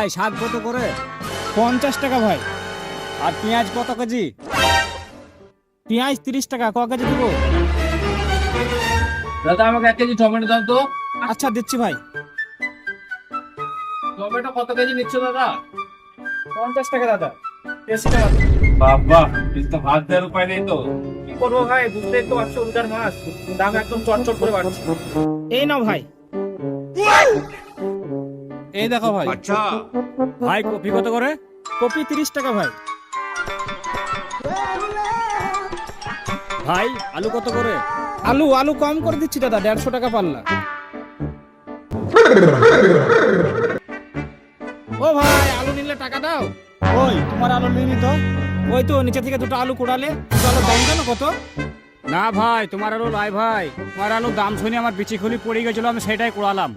ভাই শাক কত করে? 50 টাকা ভাই। আর পেঁয়াজ কত কেজি? পেঁয়াজ 30 টাকা। ক কেজি দেবো? দাদা আমাকে 1 কেজি টমেটো দাও তো। আচ্ছা দিচ্ছি ভাই। টমেটো কত কেজি নিচ্ছ দাদা? 50 টাকা দাদা। বেশি টাকা। বাবা তো ভাত দেওয়ার উপায় নেই তো। কি করবো ভাই, বুঝতেই তো পারছো রোজার মাস, দাম একদম চটচট করে বাড়ছে। এই নাও ভাই। এই দেখো ভাই। ভাই কপি কত করে? কপি 30 টাকা ভাই। ভাই আলু কত করে? আলু আলু কম করে দিচ্ছি দাদা, 150 টাকা পাল্লা। ও ভাই আলু নিলে টাকা দাও। ওই তোমার আলু নিনি তো। ওই তো নিচে থেকে দুটো আলু কুড়ালে। দুটো আলুর দাম জানো কত? না ভাই তোমার আলু লাই ভাই, তোমার আলু দাম শুনে আমার বিচি খুলি পড়ে গেছিল, আমি সেটাই কুড়ালাম।